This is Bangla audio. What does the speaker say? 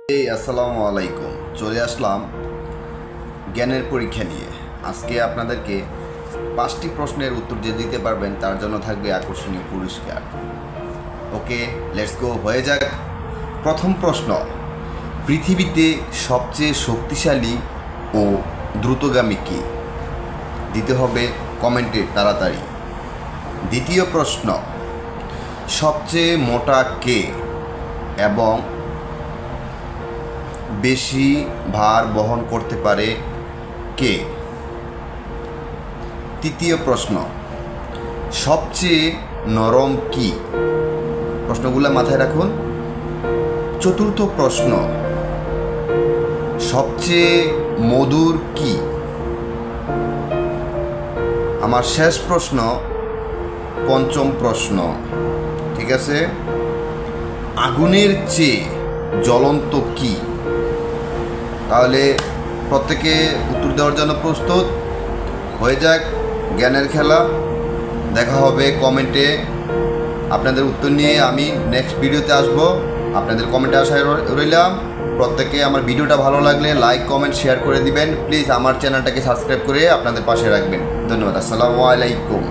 আসসালামু আলাইকুম। চলে আসলাম জ্ঞানের পরীক্ষা নিয়ে। আজকে আপনাদেরকে 5টি প্রশ্নের উত্তর যে দিতে পারবেন তার জন্য থাকবে আকর্ষণীয় পুরস্কার। ওকে, লেটস গো, হয়ে যাক। প্রথম প্রশ্ন, পৃথিবীতে সবচেয়ে শক্তিশালী ও দ্রুতগামী কি? দিতে হবে কমেন্টে তাড়াতাড়ি। দ্বিতীয় প্রশ্ন, সবচেয়ে মোটা কে এবং বেশি ভার বহন করতে পারে কে? তৃতীয় প্রশ্ন, সবচেয়ে নরম কি? প্রশ্নগুলো মাথায় রাখুন। চতুর্থ প্রশ্ন, সবচেয়ে মধুর কি? আমার শেষ প্রশ্ন, পঞ্চম প্রশ্ন, ঠিক আছে, আগুনের চেয়ে জ্বলন্ত কি? তাহলে প্রত্যেকে উত্তর দেওয়ার জন্য প্রস্তুত হয়ে যাক। জ্ঞানের খেলা, দেখা হবে কমেন্টে। আপনাদের উত্তর নিয়ে আমি নেক্সট ভিডিওতে আসব। আপনাদের কমেন্টে আশায় রইলাম। প্রত্যেকে আমার ভিডিওটা ভালো লাগলে লাইক, কমেন্ট, শেয়ার করে দিবেন। প্লিজ আমার চ্যানেলটাকে সাবস্ক্রাইব করে আপনাদের পাশে রাখবেন। ধন্যবাদ। আসসালামু আলাইকুম।